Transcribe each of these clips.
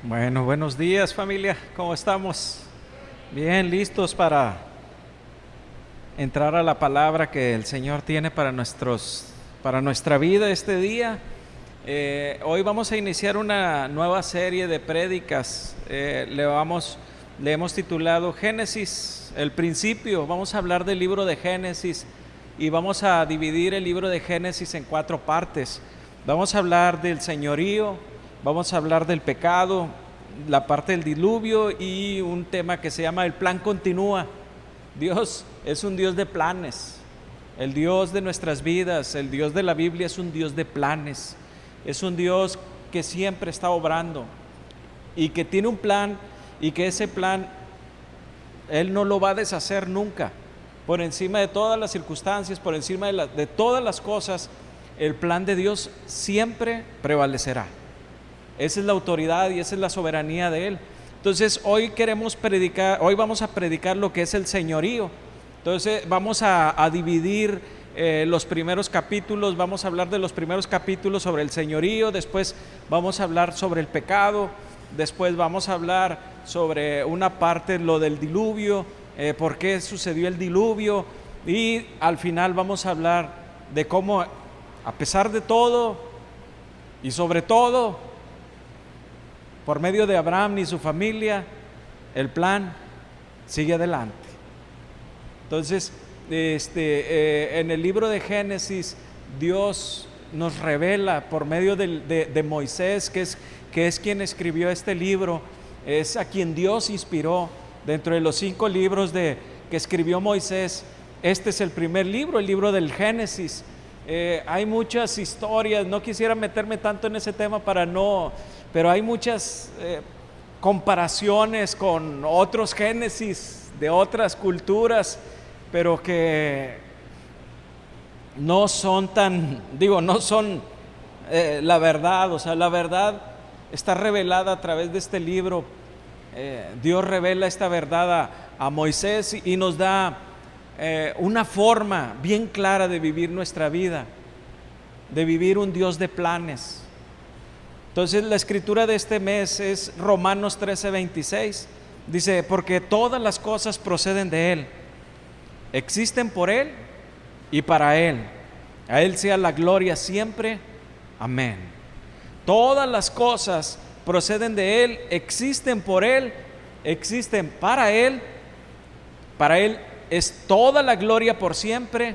Bueno, buenos días familia, ¿cómo estamos? Bien, listos para entrar a la palabra que el Señor tiene para nuestra vida este día. Hoy vamos a iniciar una nueva serie de prédicas. Le hemos titulado Génesis, el principio. Vamos a hablar del libro de Génesis y vamos a dividir el libro de Génesis en 4 partes. Vamos a hablar del señorío, vamos a hablar del pecado, la parte del diluvio y un tema que se llama el plan continúa. Dios es un Dios de planes. El Dios de nuestras vidas, el Dios de la Biblia es un Dios de planes. Es un Dios que siempre está obrando y que tiene un plan y que ese plan Él no lo va a deshacer nunca. Por encima de todas las circunstancias, por encima de todas las cosas, el plan de Dios siempre prevalecerá. Esa es la autoridad y esa es la soberanía de Él. Entonces hoy vamos a predicar lo que es el señorío. Entonces vamos a dividir los primeros capítulos, vamos a hablar de los primeros capítulos sobre el señorío, después vamos a hablar sobre el pecado, después vamos a hablar sobre una parte, lo del diluvio, por qué sucedió el diluvio, y al final vamos a hablar de cómo, a pesar de todo y sobre todo, por medio de Abraham y su familia, el plan sigue adelante. Entonces, en el libro de Génesis, Dios nos revela por medio de Moisés, que es quien escribió este libro, es a quien Dios inspiró. Dentro de los 5 libros que escribió Moisés, este es el primer libro, el libro del Génesis. Hay muchas historias, no quisiera meterme tanto en ese tema pero hay muchas comparaciones con otros Génesis de otras culturas, pero que no son la verdad. O sea, la verdad está revelada a través de este libro. Dios revela esta verdad a Moisés y nos da una forma bien clara de vivir nuestra vida, de vivir un Dios de planes. Entonces la escritura de este mes es Romanos 13:26. Dice, porque todas las cosas proceden de Él, existen por Él y para Él. A Él sea la gloria siempre. Amén. Todas las cosas proceden de Él, existen por Él, existen para Él. Para Él es toda la gloria por siempre.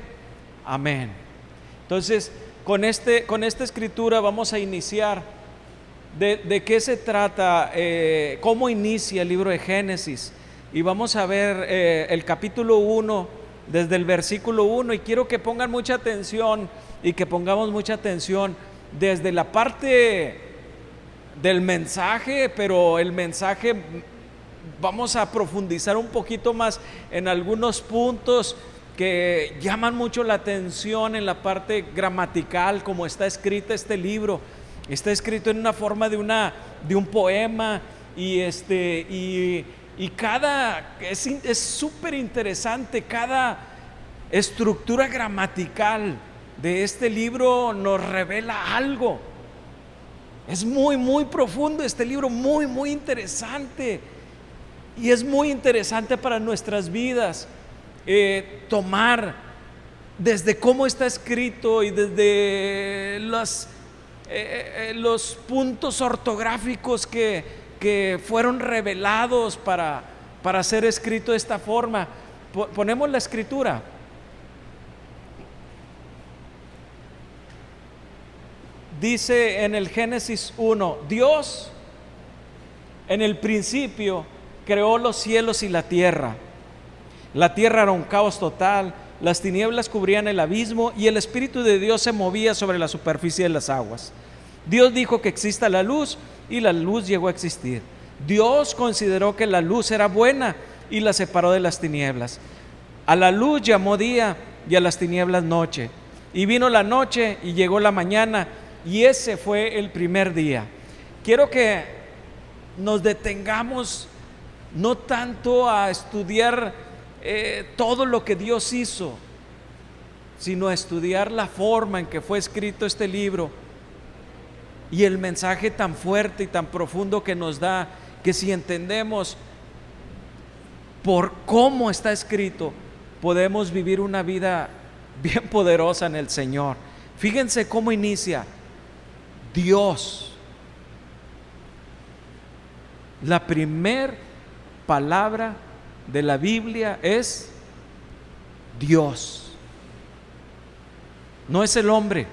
Amén. Entonces, con esta escritura vamos a iniciar. ¿De qué se trata? ¿Cómo inicia el libro de Génesis? Y vamos a ver el capítulo 1, desde el versículo 1, y quiero que pongan mucha atención y que pongamos mucha atención desde la parte del mensaje, pero el mensaje vamos a profundizar un poquito más en algunos puntos que llaman mucho la atención en la parte gramatical, como está escrita este libro. Está escrito en una forma de un poema y es súper interesante. Cada estructura gramatical de este libro nos revela algo. Es muy, muy profundo este libro, muy, muy interesante. Y es muy interesante para nuestras vidas tomar desde cómo está escrito y desde los puntos ortográficos que fueron revelados para ser escrito de esta forma. Ponemos la escritura. Dice en el Génesis 1, Dios en el principio creó los cielos y la tierra. La tierra era un caos total, las tinieblas cubrían el abismo y el Espíritu de Dios se movía sobre la superficie de las aguas. Dios dijo que exista la luz y la luz llegó a existir. Dios consideró que la luz era buena y la separó de las tinieblas. A la luz llamó día y a las tinieblas noche. Y vino la noche y llegó la mañana, y ese fue el primer día. Quiero que nos detengamos no tanto a estudiar todo lo que Dios hizo, sino a estudiar la forma en que fue escrito este libro y el mensaje tan fuerte y tan profundo que nos da, que si entendemos por cómo está escrito, podemos vivir una vida bien poderosa en el Señor. Fíjense cómo inicia: Dios. La primer palabra de la Biblia es Dios. No es el hombre,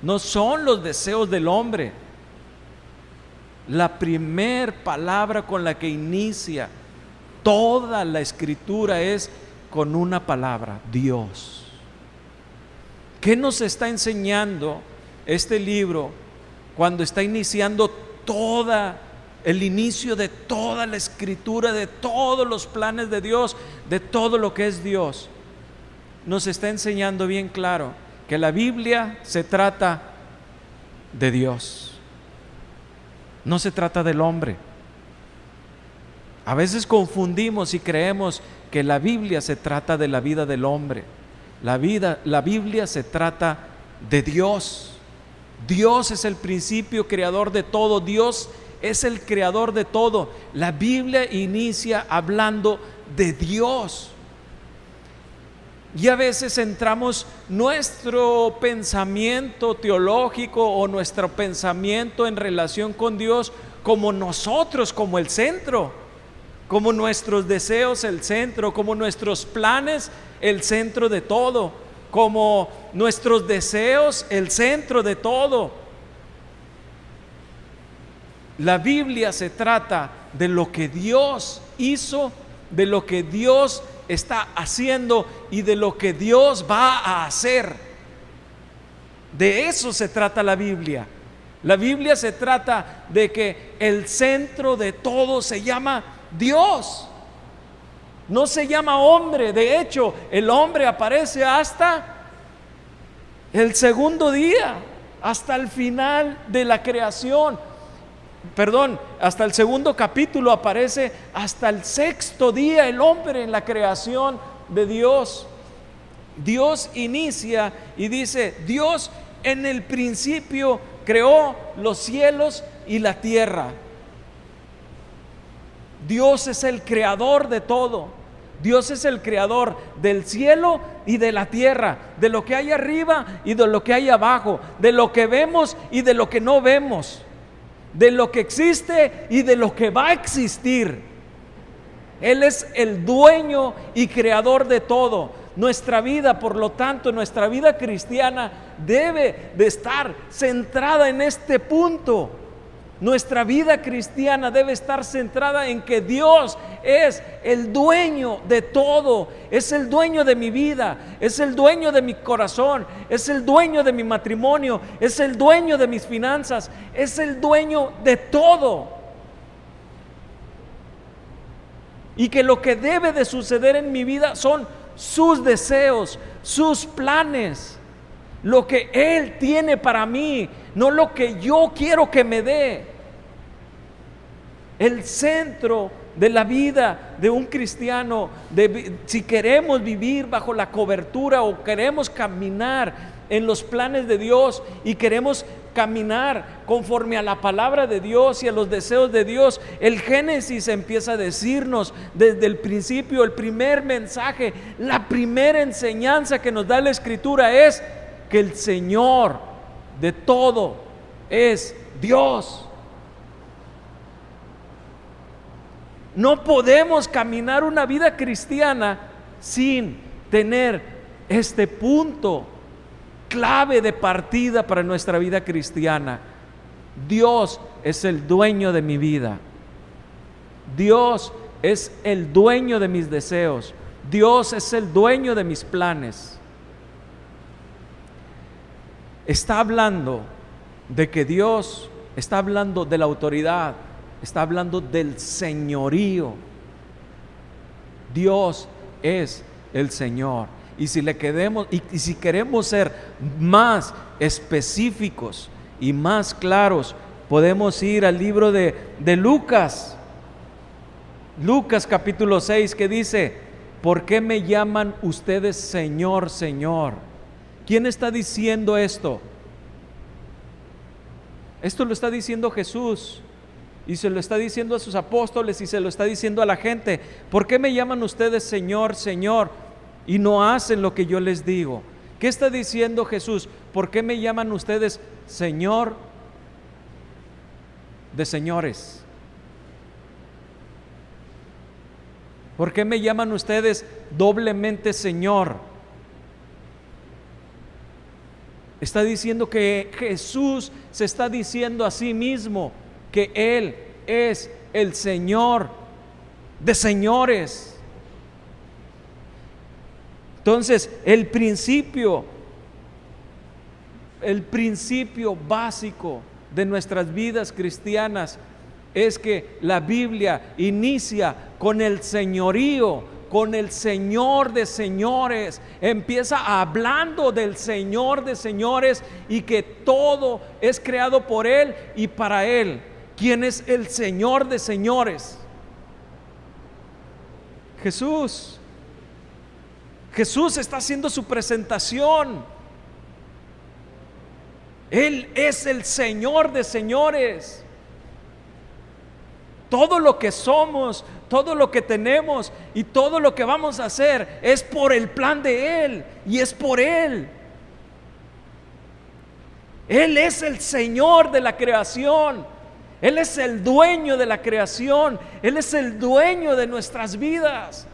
no son los deseos del hombre. La primer palabra con la que inicia toda la escritura es con una palabra: Dios. ¿Qué nos está enseñando este libro cuando está iniciando el inicio de toda la escritura, de todos los planes de Dios, de todo lo que es Dios? Nos está enseñando bien claro que la Biblia se trata de Dios, no se trata del hombre. A veces confundimos y creemos que la Biblia se trata de la vida del hombre. La Biblia se trata de Dios. Dios es el principio creador de todo. Dios es el creador de todo. La Biblia inicia hablando de Dios. Y a veces centramos nuestro pensamiento teológico o nuestro pensamiento en relación con Dios como nosotros, como el centro, como nuestros deseos el centro, como nuestros planes el centro de todo, como nuestros deseos el centro de todo. La Biblia se trata de lo que Dios hizo, de lo que Dios está haciendo y de lo que Dios va a hacer. De eso se trata la Biblia. La Biblia se trata de que el centro de todo se llama Dios, no se llama hombre. De hecho, el hombre aparece hasta el segundo día, hasta el final de la creación. Hasta el segundo capítulo aparece hasta el sexto día el hombre en la creación de Dios. Dios inicia y dice: Dios en el principio creó los cielos y la tierra. Dios es el creador de todo. Dios es el creador del cielo y de la tierra, de lo que hay arriba y de lo que hay abajo, de lo que vemos y de lo que no vemos, de lo que existe y de lo que va a existir. Él es el dueño y creador de todo. Nuestra vida, por lo tanto, nuestra vida cristiana debe de estar centrada en este punto. Nuestra vida cristiana debe estar centrada en que Dios es el dueño de todo. Es el dueño de mi vida, es el dueño de mi corazón, es el dueño de mi matrimonio, es el dueño de mis finanzas, es el dueño de todo. Y que lo que debe de suceder en mi vida son sus deseos, sus planes, lo que Él tiene para mí, no lo que yo quiero que me dé. El centro de la vida de un cristiano, si queremos vivir bajo la cobertura o queremos caminar en los planes de Dios y queremos caminar conforme a la palabra de Dios y a los deseos de Dios, el Génesis empieza a decirnos desde el principio, el primer mensaje, la primera enseñanza que nos da la Escritura es que el Señor de todo es Dios. No podemos caminar una vida cristiana sin tener este punto clave de partida para nuestra vida cristiana. Dios es el dueño de mi vida. Dios es el dueño de mis deseos. Dios es el dueño de mis planes. Está hablando de que Dios está hablando de la autoridad, está hablando del señorío. Dios es el Señor. Y si si queremos ser más específicos y más claros, podemos ir al libro de Lucas. Lucas capítulo 6, que dice: ¿por qué me llaman ustedes Señor, Señor? ¿Quién está diciendo esto? Esto lo está diciendo Jesús y se lo está diciendo a sus apóstoles y se lo está diciendo a la gente. ¿Por qué me llaman ustedes Señor, Señor y no hacen lo que yo les digo? ¿Qué está diciendo Jesús? ¿Por qué me llaman ustedes Señor de señores? ¿Por qué me llaman ustedes doblemente Señor? Está diciendo que Jesús se está diciendo a sí mismo que Él es el Señor de señores. Entonces, el principio básico de nuestras vidas cristianas es que la Biblia inicia con el señorío, con el Señor de señores. Empieza hablando del Señor de señores y que todo es creado por Él y para Él. ¿Quién es el Señor de señores? Jesús. Jesús está haciendo su presentación. Él es el Señor de señores. Todo lo que somos, todo lo que tenemos y todo lo que vamos a hacer es por el plan de Él y es por Él. Él es el Señor de la creación. Él es el dueño de la creación. Él es el dueño de nuestras vidas.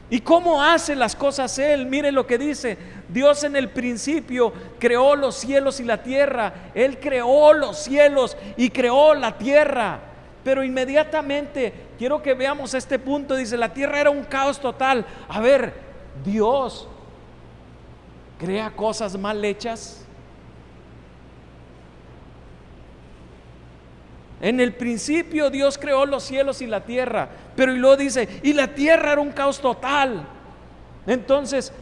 ¿Y cómo hace las cosas Él? Mire lo que dice: Dios en el principio creó los cielos y la tierra. Él creó los cielos y creó la tierra. Pero inmediatamente quiero que veamos este punto. Dice: la tierra era un caos total. A ver, Dios crea cosas mal hechas. En el principio Dios creó los cielos y la tierra, pero y luego dice, y la tierra era un caos total. Entonces,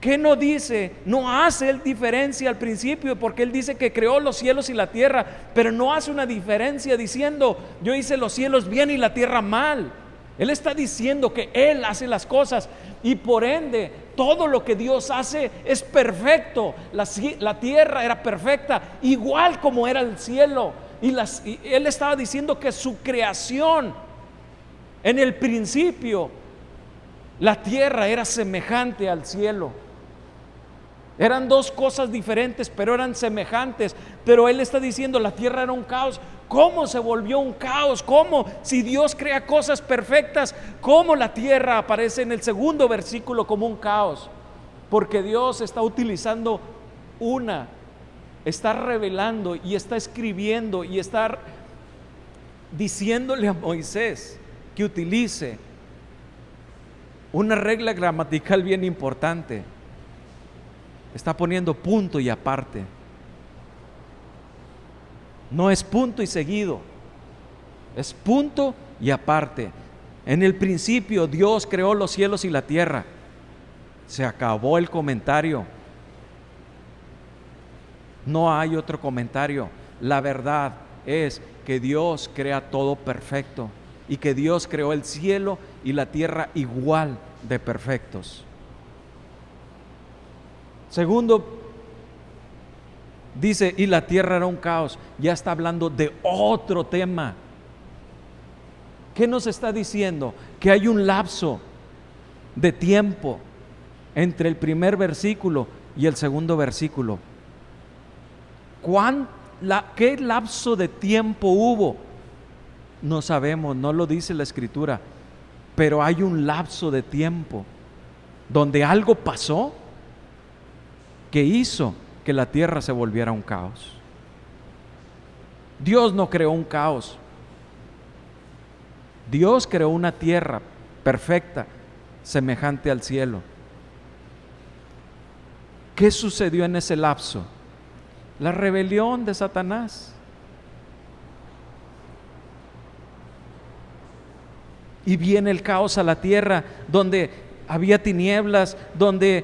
¿qué no dice? No hace Él diferencia al principio, porque Él dice que creó los cielos y la tierra, pero no hace una diferencia diciendo, yo hice los cielos bien y la tierra mal. Él está diciendo que Él hace las cosas y por ende todo lo que Dios hace es perfecto. La tierra era perfecta, igual como era el cielo. Y Él estaba diciendo que su creación, en el principio, la tierra era semejante al cielo. Eran dos cosas diferentes, pero eran semejantes. Pero Él está diciendo, la tierra era un caos. ¿Cómo se volvió un caos? ¿Cómo? Si Dios crea cosas perfectas, ¿cómo la tierra aparece en el segundo versículo como un caos? Porque Dios está utilizando está revelando y está escribiendo y está diciéndole a Moisés que utilice una regla gramatical bien importante. Está poniendo punto y aparte. No es punto y seguido, es punto y aparte. En el principio Dios creó los cielos y la tierra. Se acabó el comentario. No hay otro comentario. La verdad es que Dios crea todo perfecto y que Dios creó el cielo y la tierra igual de perfectos. Segundo, dice, y la tierra era un caos. Ya está hablando de otro tema. ¿Qué nos está diciendo? Que hay un lapso de tiempo entre el primer versículo y el segundo versículo. ¿Qué lapso de tiempo hubo? No sabemos, no lo dice la Escritura, pero hay un lapso de tiempo donde algo pasó que hizo que la tierra se volviera un caos. Dios no creó un caos. Dios creó una tierra perfecta, semejante al cielo. ¿Qué sucedió en ese lapso? La rebelión de Satanás. Y viene el caos a la tierra, donde había tinieblas, donde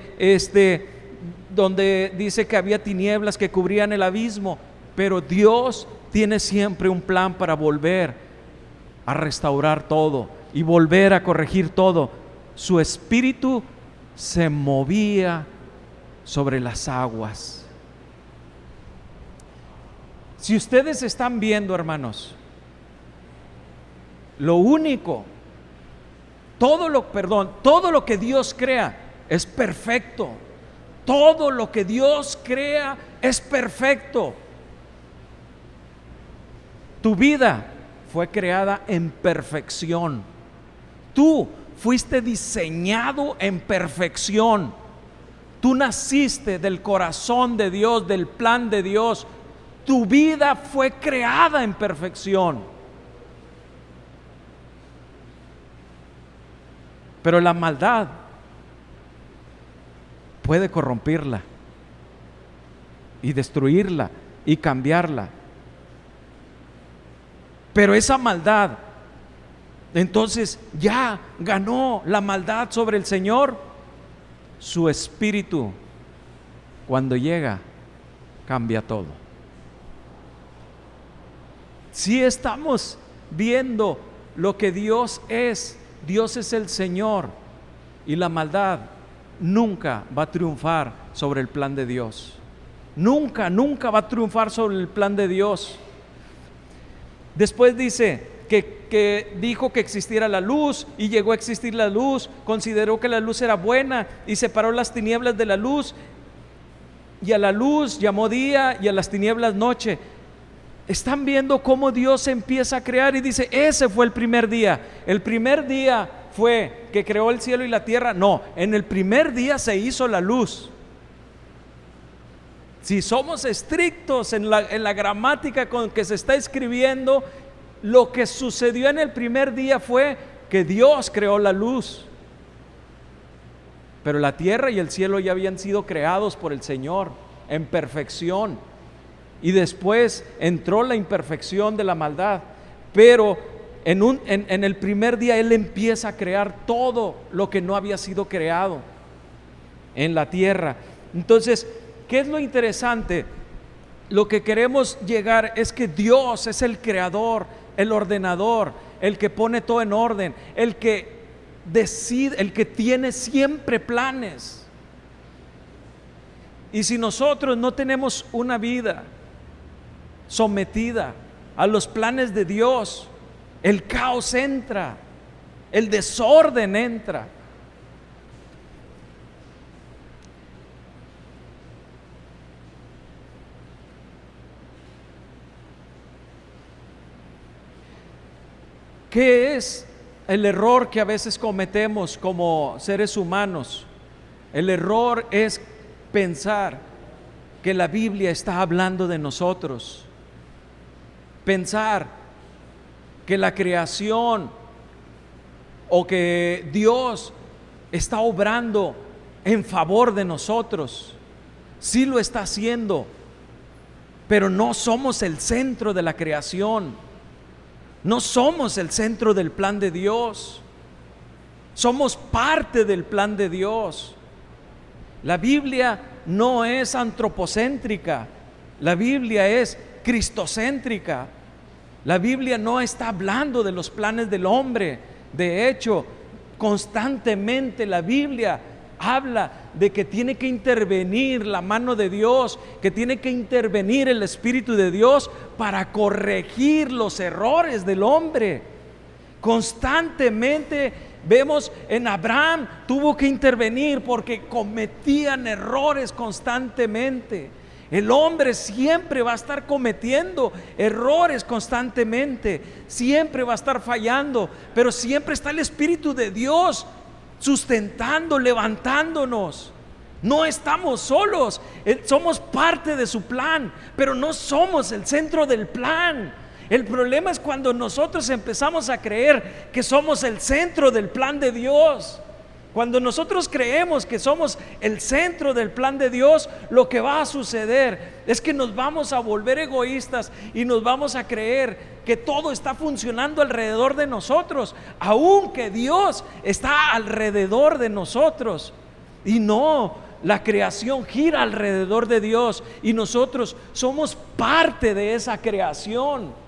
dice que había tinieblas que cubrían el abismo, pero Dios tiene siempre un plan para volver a restaurar todo y volver a corregir todo. Su espíritu se movía sobre las aguas. Si ustedes están viendo, hermanos, lo único, todo lo que Dios crea es perfecto. Todo lo que Dios crea es perfecto. Tu vida fue creada en perfección. Tú fuiste diseñado en perfección. Tú naciste del corazón de Dios, del plan de Dios. Tu vida fue creada en perfección. Pero la maldad puede corromperla y destruirla y cambiarla. Pero esa maldad, entonces ya ganó la maldad sobre el Señor. Su espíritu, cuando llega, cambia todo. Si estamos viendo lo que Dios es el Señor, y la maldad nunca va a triunfar sobre el plan de Dios. Nunca va a triunfar sobre el plan de Dios. Después dice que dijo que existiera la luz, y llegó a existir la luz. Consideró que la luz era buena y separó las tinieblas de la luz, y a la luz llamó día y a las tinieblas noche. Están viendo cómo Dios empieza a crear y dice: ese fue el primer día. El primer día fue que creó el cielo y la tierra. No, en el primer día se hizo la luz. Si somos estrictos en la gramática con que se está escribiendo, lo que sucedió en el primer día fue que Dios creó la luz. Pero la tierra y el cielo ya habían sido creados por el Señor en perfección. Y después entró la imperfección de la maldad. Pero en el primer día Él empieza a crear todo lo que no había sido creado en la tierra. Entonces, ¿qué es lo interesante? Lo que queremos llegar es que Dios es el creador, el ordenador, el que pone todo en orden, el que decide, el que tiene siempre planes. Y si nosotros no tenemos una vida sometida a los planes de Dios, el caos entra, el desorden entra. ¿Qué es el error que a veces cometemos como seres humanos? El error es pensar que la Biblia está hablando de nosotros. Pensar que la creación o que Dios está obrando en favor de nosotros. Sí lo está haciendo, pero no somos el centro de la creación. No somos el centro del plan de Dios. Somos parte del plan de Dios. La Biblia no es antropocéntrica. La Biblia es cristocéntrica. La Biblia no está hablando de los planes del hombre. De hecho, constantemente la Biblia habla de que tiene que intervenir la mano de Dios, que tiene que intervenir el Espíritu de Dios para corregir los errores del hombre. Constantemente vemos en Abraham, tuvo que intervenir porque cometían errores constantemente. El hombre siempre va a estar cometiendo errores constantemente, siempre va a estar fallando, pero siempre está el Espíritu de Dios sustentando, levantándonos. No estamos solos, somos parte de su plan, pero no somos el centro del plan. El problema es cuando nosotros empezamos a creer que somos el centro del plan de Dios. Cuando nosotros creemos que somos el centro del plan de Dios, lo que va a suceder es que nos vamos a volver egoístas y nos vamos a creer que todo está funcionando alrededor de nosotros, aunque Dios está alrededor de nosotros. Y no, la creación gira alrededor de Dios y nosotros somos parte de esa creación.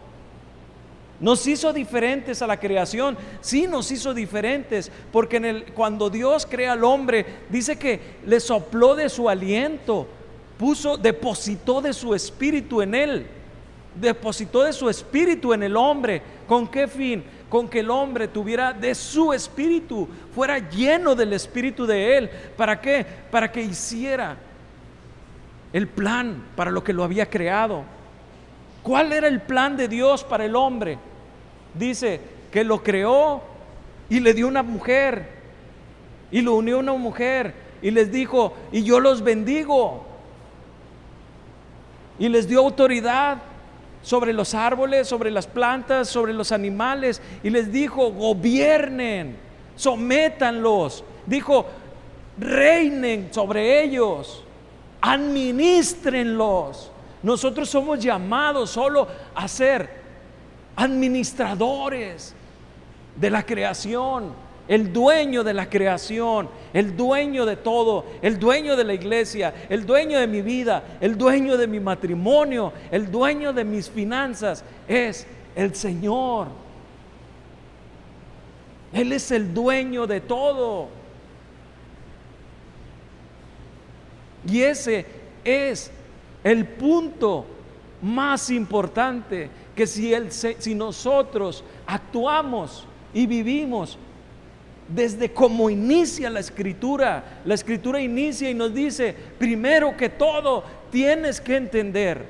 ¿Nos hizo diferentes a la creación? Sí, nos hizo diferentes, porque cuando Dios crea al hombre, dice que le sopló de su aliento, depositó de su espíritu en él. depositó de su espíritu en el hombre. ¿Con qué fin? Con que el hombre tuviera de su espíritu, fuera lleno del espíritu de él. ¿Para qué? Para que hiciera el plan para lo que lo había creado. ¿Cuál era el plan de Dios para el hombre? Dice que lo creó y le dio una mujer, y lo unió a una mujer, y les dijo: y yo los bendigo, y les dio autoridad sobre los árboles, sobre las plantas, sobre los animales, y les dijo: gobiernen, sométanlos. Dijo: reinen sobre ellos, administrenlos. Nosotros somos llamados solo a ser administradores de la creación, el dueño de la creación, el dueño de todo, el dueño de la iglesia, el dueño de mi vida, el dueño de mi matrimonio, el dueño de mis finanzas es el Señor. Él es el dueño de todo. Y ese es el punto más importante, que si nosotros actuamos y vivimos desde como inicia la Escritura inicia y nos dice: primero que todo tienes que entender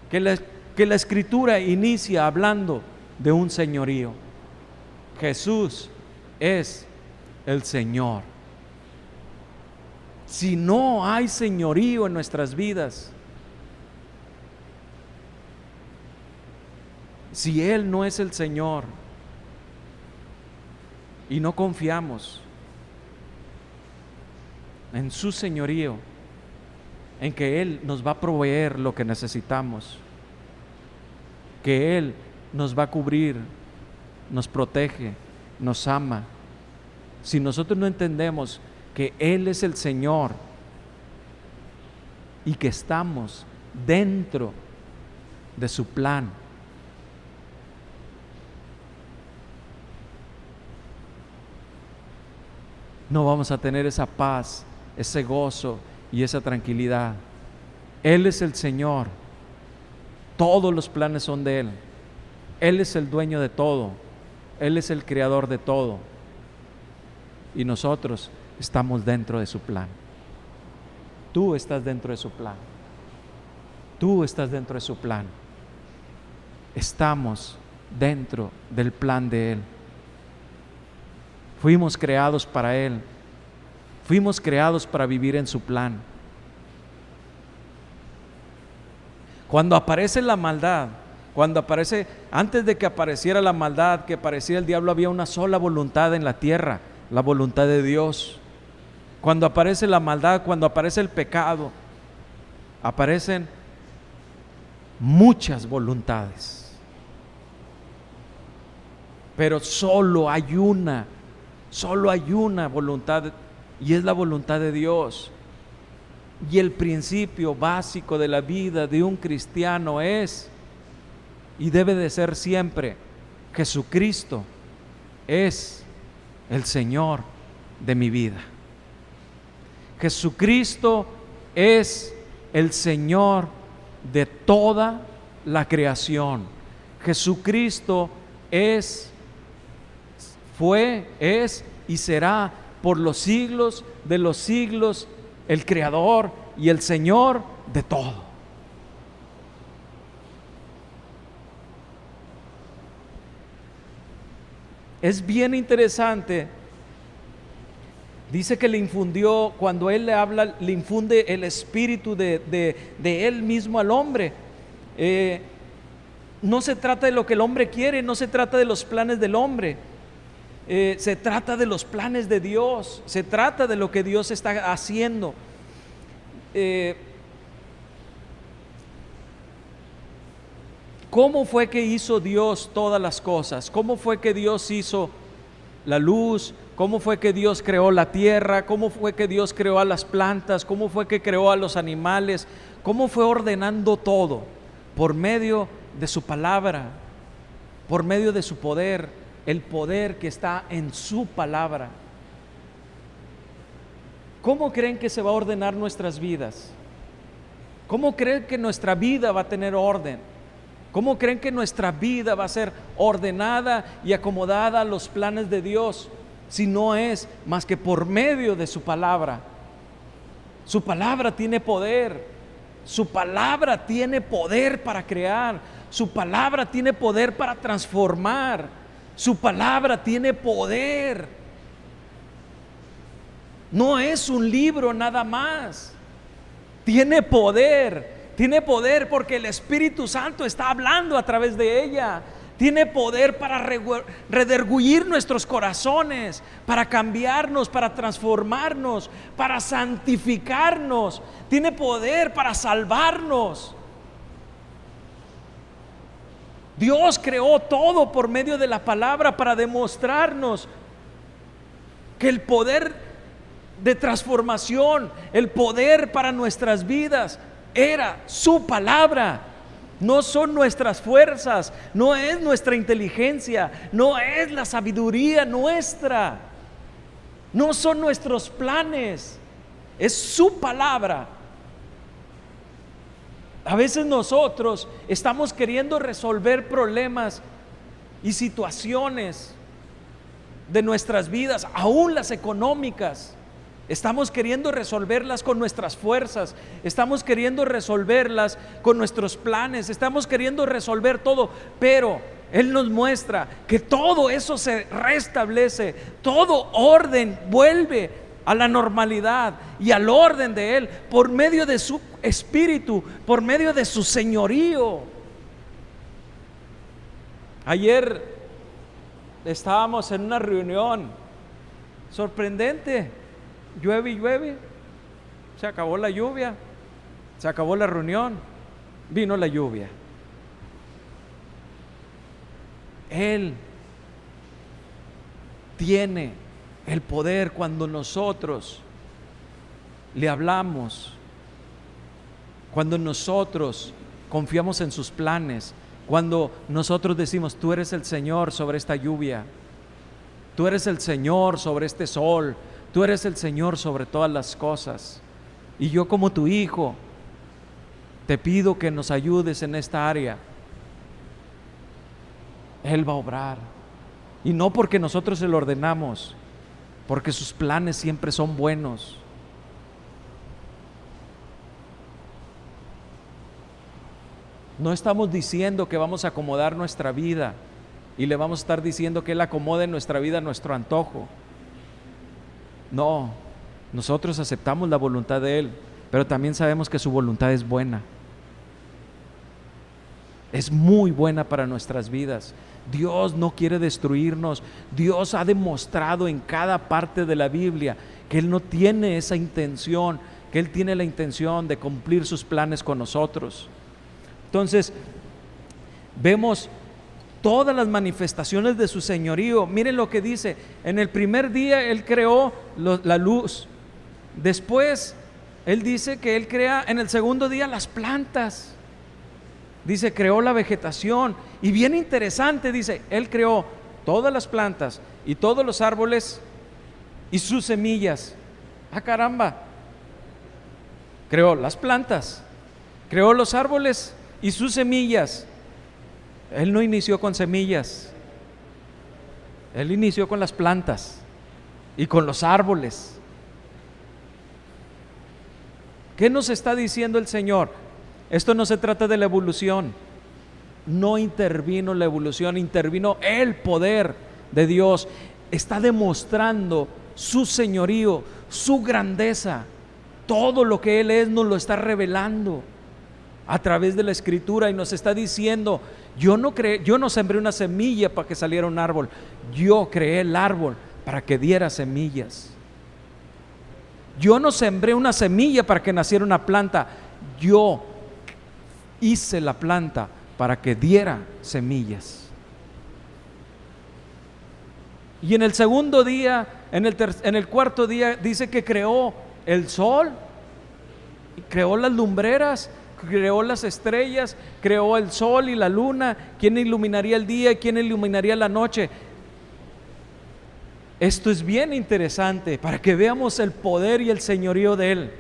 que la Escritura inicia hablando de un señorío. Jesús es el Señor. Si no hay señorío en nuestras vidas, si Él no es el Señor y no confiamos en su señorío, en que Él nos va a proveer lo que necesitamos, que Él nos va a cubrir, nos protege, nos ama, si nosotros no entendemos que Él es el Señor y que estamos dentro de su plan, no vamos a tener esa paz, ese gozo y esa tranquilidad. Él es el Señor, todos los planes son de Él, Él es el dueño de todo, Él es el creador de todo, y nosotros estamos dentro de su plan. Tú estás dentro de su plan. Tú estás dentro de su plan. Estamos dentro del plan de Él. Fuimos creados para Él. Fuimos creados para vivir en su plan. Cuando aparece la maldad, antes de que apareciera la maldad, que apareciera el diablo, había una sola voluntad en la tierra, la voluntad de Dios. Cuando aparece la maldad, cuando aparece el pecado, aparecen muchas voluntades, pero solo hay una voluntad, y es la voluntad de Dios. Y el principio básico de la vida de un cristiano es, y debe de ser siempre: Jesucristo es el Señor de mi vida. Jesucristo es el Señor de toda la creación. Jesucristo fue y será por los siglos de los siglos el Creador y el Señor de todo. Es bien interesante. Dice que le infundió, cuando Él le habla, le infunde el espíritu de Él mismo al hombre. No se trata de lo que el hombre quiere, no se trata de los planes del hombre, se trata de los planes de Dios, se trata de lo que Dios está haciendo. ¿Cómo fue que hizo Dios todas las cosas? ¿Cómo fue que Dios hizo la luz? ¿Cómo fue que Dios creó la tierra? ¿Cómo fue que Dios creó a las plantas? ¿Cómo fue que creó a los animales? ¿Cómo fue ordenando todo? Por medio de su palabra, por medio de su poder, el poder que está en su palabra. ¿Cómo creen que se va a ordenar nuestras vidas? ¿Cómo creen que nuestra vida va a tener orden? ¿Cómo creen que nuestra vida va a ser ordenada y acomodada a los planes de Dios si no es más que por medio de su palabra? Su palabra tiene poder. Su palabra tiene poder para crear. Su palabra tiene poder para transformar. Su palabra tiene poder. No es un libro nada más. Tiene poder. Tiene poder porque el Espíritu Santo está hablando a través de ella. Tiene poder para redarguir nuestros corazones, para cambiarnos, para transformarnos, para santificarnos. Tiene poder para salvarnos. Dios creó todo por medio de la palabra para demostrarnos que el poder de transformación, el poder para nuestras vidas era su palabra. No son nuestras fuerzas, no es nuestra inteligencia, no es la sabiduría nuestra, no son nuestros planes, es su palabra. A veces nosotros estamos queriendo resolver problemas y situaciones de nuestras vidas, aún las económicas. Estamos queriendo resolverlas con nuestras fuerzas, estamos queriendo resolverlas con nuestros planes, estamos queriendo resolver todo, pero Él nos muestra que todo eso se restablece, todo orden vuelve a la normalidad y al orden de Él por medio de su Espíritu, por medio de su señorío. Ayer estábamos en una reunión sorprendente. Llueve y llueve, se acabó la lluvia, se acabó la reunión, vino la lluvia. Él tiene el poder cuando nosotros le hablamos, cuando nosotros confiamos en sus planes, cuando nosotros decimos: tú eres el Señor sobre esta lluvia, tú eres el Señor sobre este sol, tú eres el Señor sobre todas las cosas, y yo como tu hijo te pido que nos ayudes en esta área. Él va a obrar, y no porque nosotros se lo ordenamos, porque sus planes siempre son buenos. No estamos diciendo que vamos a acomodar nuestra vida y le vamos a estar diciendo que Él acomode nuestra vida a nuestro antojo. No, nosotros aceptamos la voluntad de Él, pero también sabemos que su voluntad es buena. Es muy buena para nuestras vidas. Dios no quiere destruirnos. Dios ha demostrado en cada parte de la Biblia que Él no tiene esa intención, que Él tiene la intención de cumplir sus planes con nosotros. Entonces, vemos todas las manifestaciones de su señorío. Miren lo que dice: en el primer día Él creó la luz. Después Él dice que Él crea en el segundo día las plantas. Dice, creó la vegetación. Y bien interesante, dice, Él creó todas las plantas y todos los árboles y sus semillas. ¡Ah, caramba! Creó las plantas, creó los árboles y sus semillas. Él no inició con semillas, Él inició con las plantas y con los árboles. ¿Qué nos está diciendo el Señor? Esto no se trata de la evolución. No intervino la evolución, intervino el poder de Dios. Está demostrando su señorío, su grandeza. Todo lo que Él es nos lo está revelando a través de la Escritura, y nos está diciendo: yo no sembré una semilla para que saliera un árbol, yo creé el árbol para que diera semillas. Yo no sembré una semilla para que naciera una planta, yo hice la planta para que diera semillas. Y en el segundo día, en el cuarto día, dice que creó el sol, creó las lumbreras, creó las estrellas, creó el sol y la luna. ¿Quién iluminaría el día y quién iluminaría la noche? Esto es bien interesante para que veamos el poder y el señorío de Él.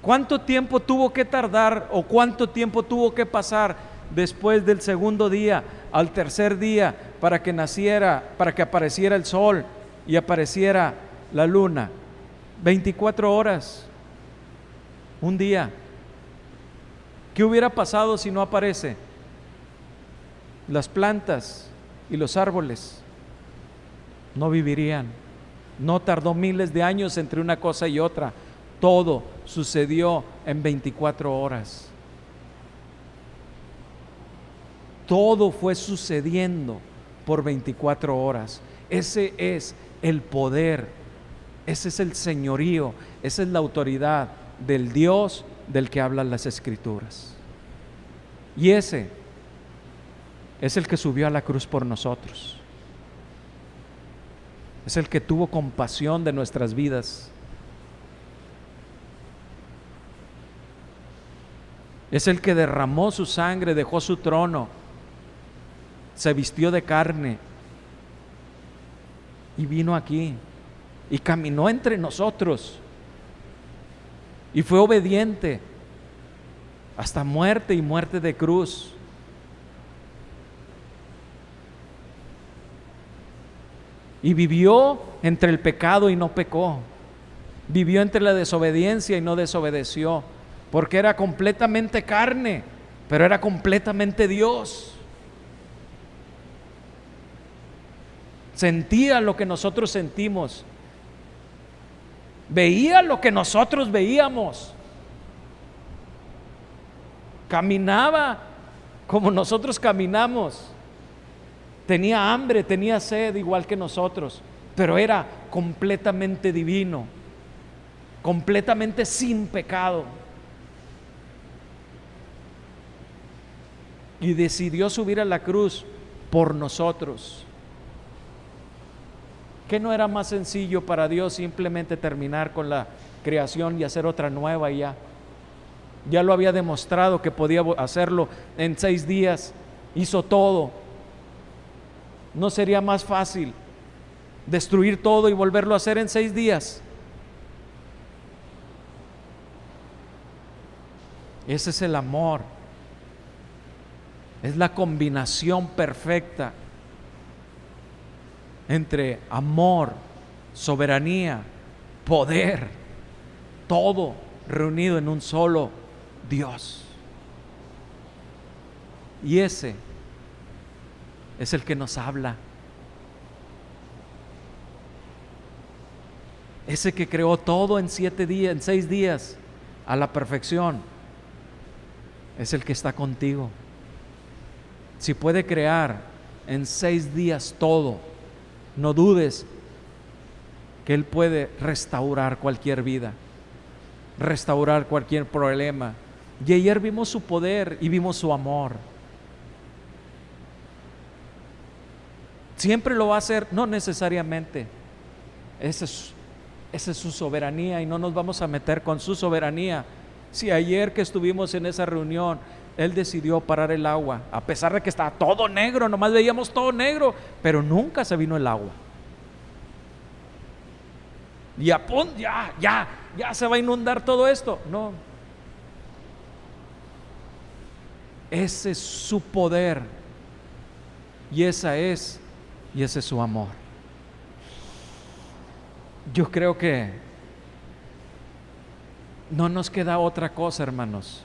¿Cuánto tiempo tuvo que tardar o cuánto tiempo tuvo que pasar después del segundo día al tercer día para que naciera, para que apareciera el sol y apareciera la luna? 24 horas, un día. ¿Qué hubiera pasado si no aparece? Las plantas y los árboles no vivirían. No tardó miles de años entre una cosa y otra. Todo sucedió en 24 horas. Todo fue sucediendo por 24 horas. Ese es el poder, ese es el señorío, esa es la autoridad del Dios del que hablan las Escrituras. Y ese es el que subió a la cruz por nosotros. Es el que tuvo compasión de nuestras vidas. Es el que derramó su sangre, dejó su trono, se vistió de carne y vino aquí y caminó entre nosotros y fue obediente hasta muerte y muerte de cruz. Y vivió entre el pecado y no pecó. Vivió entre la desobediencia y no desobedeció, porque era completamente carne, pero era completamente Dios. Sentía lo que nosotros sentimos, veía lo que nosotros veíamos, caminaba como nosotros caminamos, tenía hambre, tenía sed igual que nosotros, pero era completamente divino, completamente sin pecado. Y decidió subir a la cruz por nosotros. ¿Qué no era más sencillo para Dios simplemente terminar con la creación y hacer otra nueva y ya? Ya lo había demostrado que podía hacerlo en 6 días. Hizo todo. ¿No sería más fácil destruir todo y volverlo a hacer en 6 días? Ese es el amor. Es la combinación perfecta entre amor, soberanía, poder, todo reunido en un solo Dios. Y ese es el que nos habla. Ese que creó todo en 7 días, en 6 días, a la perfección, es el que está contigo. Si puede crear en 6 días todo, no dudes que Él puede restaurar cualquier vida, restaurar cualquier problema. Y ayer vimos su poder y vimos su amor. Siempre lo va a hacer, no necesariamente. Esa es su soberanía y no nos vamos a meter con su soberanía. Si ayer que estuvimos en esa reunión, Él decidió parar el agua, a pesar de que estaba todo negro, nomás veíamos todo negro, pero nunca se vino el agua. Y ya se va a inundar todo esto. No. Ese es su poder y ese es su amor. Yo creo que no nos queda otra cosa, hermanos,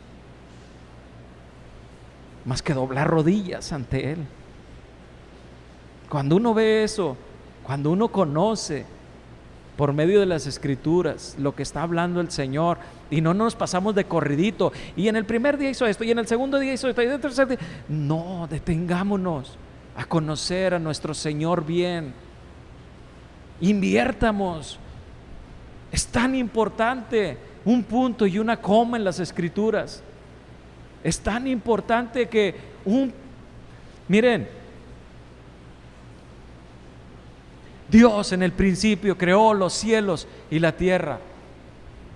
más que doblar rodillas ante Él. Cuando uno ve eso, cuando uno conoce por medio de las Escrituras lo que está hablando el Señor, y no nos pasamos de corridito, y en el primer día hizo esto, y en el segundo día hizo esto, y en el tercer día, no, detengámonos a conocer a nuestro Señor bien, inviértamos. Es tan importante un punto y una coma en las Escrituras. Es tan importante que miren, Dios en el principio creó los cielos y la tierra.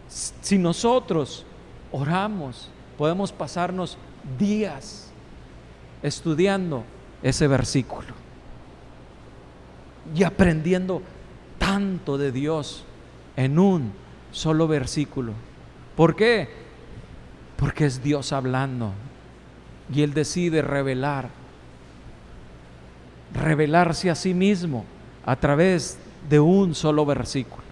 Si nosotros oramos, podemos pasarnos días estudiando ese versículo y aprendiendo tanto de Dios en un solo versículo. ¿Por qué? Porque es Dios hablando y Él decide revelarse a sí mismo a través de un solo versículo.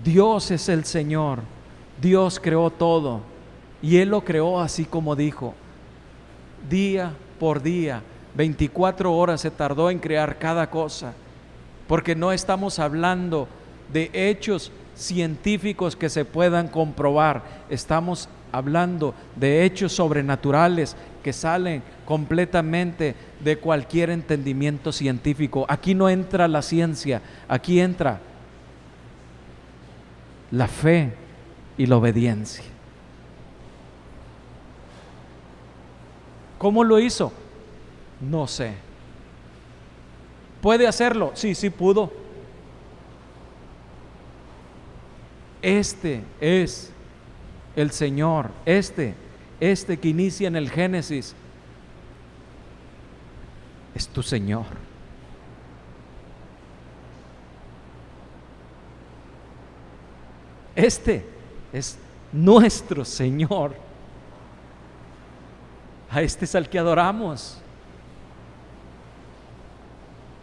Dios es el Señor, Dios creó todo y Él lo creó así como dijo, día por día, 24 horas se tardó en crear cada cosa, porque no estamos hablando de hechos científicos que se puedan comprobar, estamos hablando de hechos sobrenaturales que salen completamente de cualquier entendimiento científico. Aquí no entra la ciencia, aquí entra la fe y la obediencia. ¿Cómo lo hizo? No sé. ¿Puede hacerlo? Sí, sí pudo. Este es el Señor, este que inicia en el Génesis, es tu Señor. Este es nuestro Señor. A este es al que adoramos.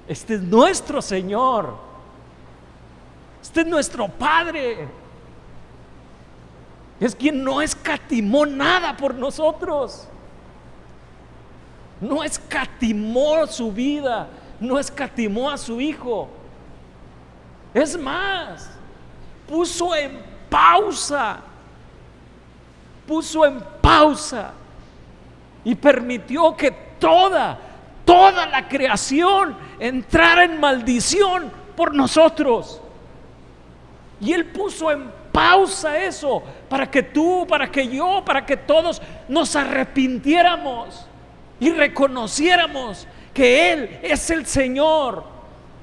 Este es nuestro Señor. Este es nuestro Padre. Es quien no escatimó nada por nosotros. No escatimó su vida, no escatimó a su Hijo. Es más, puso en pausa y permitió que toda la creación entrara en maldición por nosotros. Y Él puso en pausa eso para que tú, para que yo, para que todos nos arrepintiéramos y reconociéramos que Él es el Señor.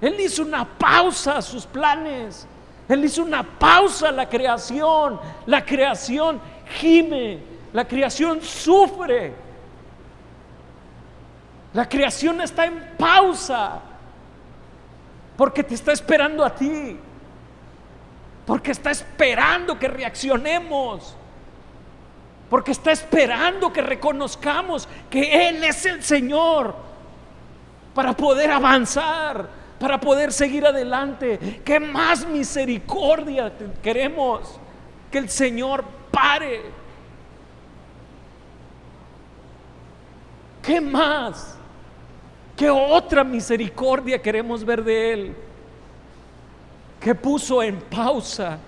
Él hizo una pausa a sus planes. Él hizo una pausa a la creación. La creación gime, la creación sufre, la creación está en pausa porque te está esperando a ti, porque está esperando que reaccionemos, porque está esperando que reconozcamos que Él es el Señor para poder avanzar, para poder seguir adelante. ¿Qué más misericordia queremos? Que el Señor pare. ¿Qué más? ¿Qué otra misericordia queremos ver de Él? Que puso en pausa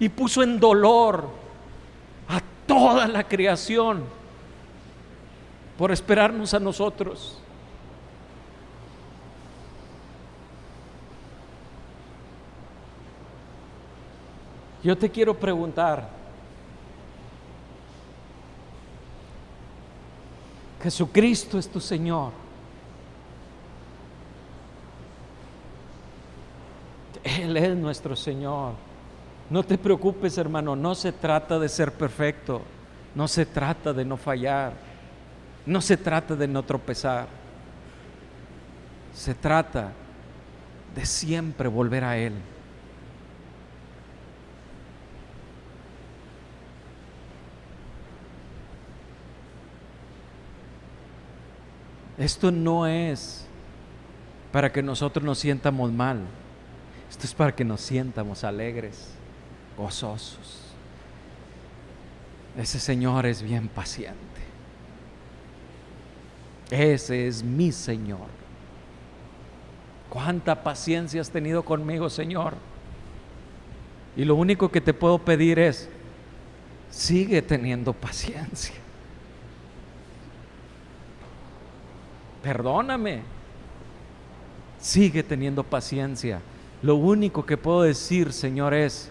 y puso en dolor a toda la creación por esperarnos a nosotros. Yo te quiero preguntar, ¿Jesucristo es tu Señor? Él es nuestro Señor. No te preocupes, hermano, no se trata de ser perfecto, no se trata de no fallar, no se trata de no tropezar, se trata de siempre volver a Él. Esto no es para que nosotros nos sientamos mal, esto es para que nos sientamos alegres, gozosos. Ese Señor es bien paciente. Ese es mi Señor. ¿Cuánta paciencia has tenido conmigo, Señor? Y lo único que te puedo pedir es, sigue teniendo paciencia. Perdóname. Sigue teniendo paciencia. Lo único que puedo decir, Señor, es,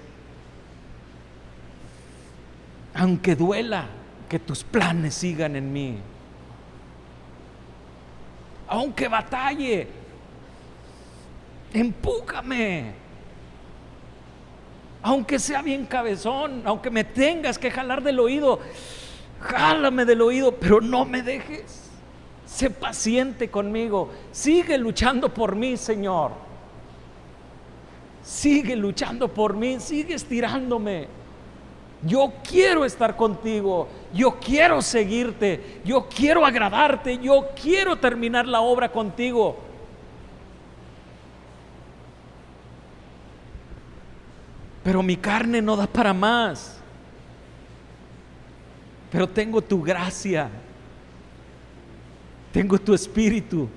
aunque duela, que tus planes sigan en mí. Aunque batalle, empújame. Aunque sea bien cabezón, aunque me tengas que jalar del oído, jálame del oído, pero no me dejes. Sé paciente conmigo, sigue luchando por mí, Señor. Sigue luchando por mí, sigue estirándome. Yo quiero estar contigo, yo quiero seguirte, yo quiero agradarte, yo quiero terminar la obra contigo. Pero mi carne no da para más. Pero tengo tu gracia, tengo tu espíritu,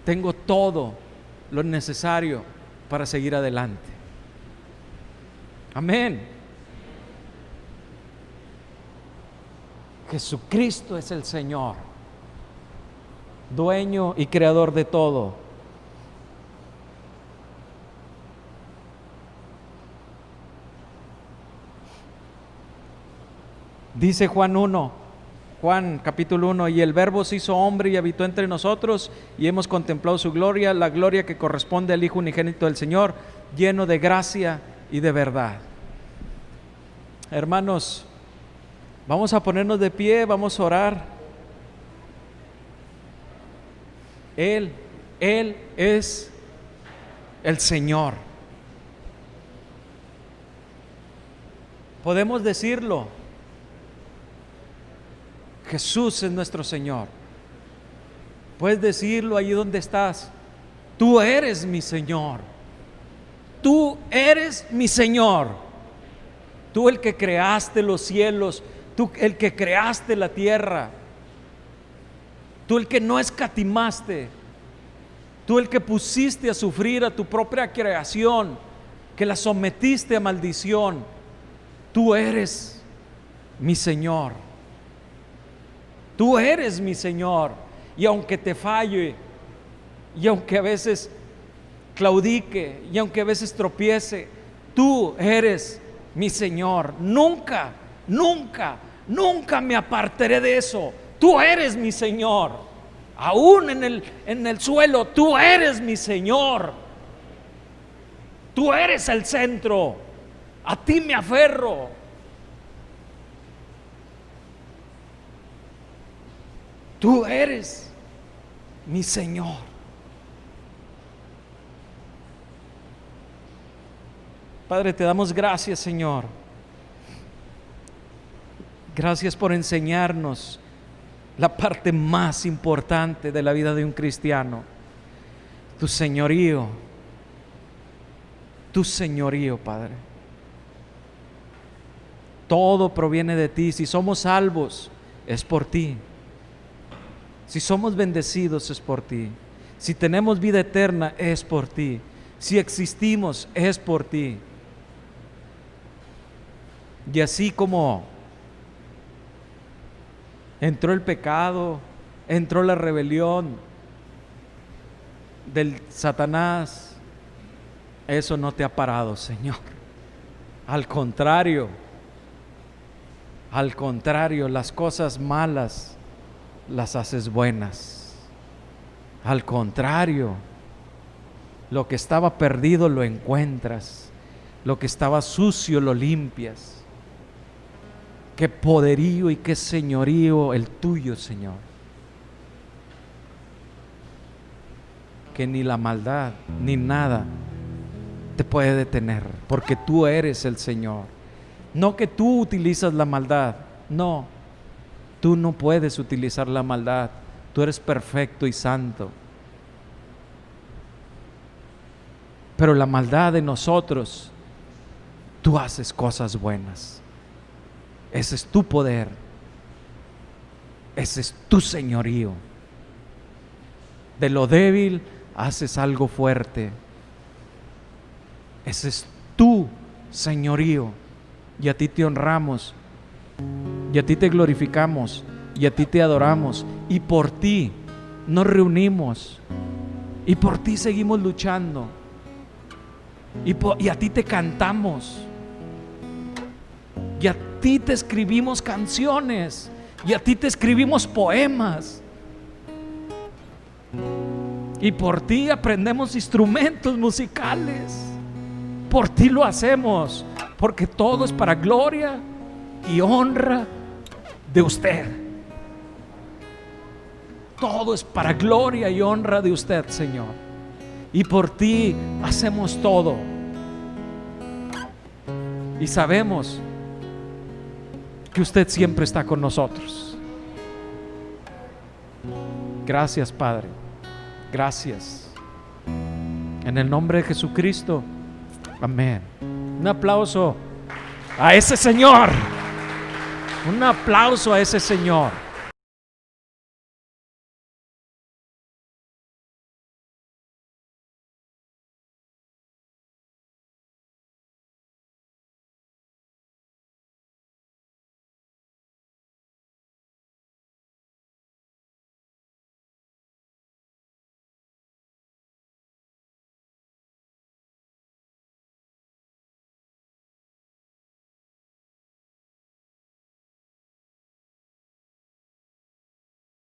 tengo todo lo necesario para seguir adelante. Amén. Jesucristo es el Señor, dueño y creador de todo. Dice Juan capítulo 1, y el Verbo se hizo hombre y habitó entre nosotros, y hemos contemplado su gloria, la gloria que corresponde al Hijo unigénito del Señor, lleno de gracia y de verdad. Hermanos, vamos a ponernos de pie, vamos a orar. Él es el Señor. Podemos decirlo. Jesús es nuestro Señor. Puedes decirlo allí donde estás. Tú eres mi Señor. Tú eres mi Señor. Tú el que creaste los cielos, tú el que creaste la tierra, tú el que no escatimaste, tú el que pusiste a sufrir a tu propia creación, que la sometiste a maldición. Tú eres mi Señor. Tú eres mi Señor. Y aunque te falle, y aunque a veces claudique, y aunque a veces tropiece, tú eres mi Señor. Nunca me apartaré de eso. Tú eres mi Señor. Aún en el suelo, tú eres mi Señor. Tú eres el centro. A ti me aferro. Tú eres mi Señor. Padre, te damos gracias, Señor. Gracias por enseñarnos la parte más importante de la vida de un cristiano: tu señorío. Tu señorío, Padre. Todo proviene de ti. Si somos salvos, es por ti. Si somos bendecidos, es por ti. Si tenemos vida eterna, es por ti. Si existimos, es por ti. Y así como entró el pecado, entró la rebelión del Satanás, eso no te ha parado, Señor. Al contrario, las cosas malas las haces buenas. Al contrario, lo que estaba perdido lo encuentras, lo que estaba sucio lo limpias. Qué poderío y qué señorío el tuyo, Señor. Que ni la maldad ni nada te puede detener, porque tú eres el Señor. No que tú utilizas la maldad, no. Tú no puedes utilizar la maldad. Tú eres perfecto y santo. Pero la maldad de nosotros, tú haces cosas buenas. Ese es tu poder. Ese es tu señorío. De lo débil haces algo fuerte. Ese es tu señorío. Y a ti te honramos. Y a ti te glorificamos. Y a ti te adoramos. Y por ti nos reunimos. Y por ti seguimos luchando. Y a ti te cantamos. Y a ti te escribimos canciones. Y a ti te escribimos poemas. Y por ti aprendemos instrumentos musicales. Por ti lo hacemos. Porque todo es para gloria y honra de usted. Todo es para gloria y honra de usted, Señor. y por ti hacemos todo. Y sabemos que usted siempre está con nosotros. Gracias, Padre. Gracias. En el nombre de Jesucristo. Amén. Un aplauso a ese Señor. Un aplauso a ese Señor.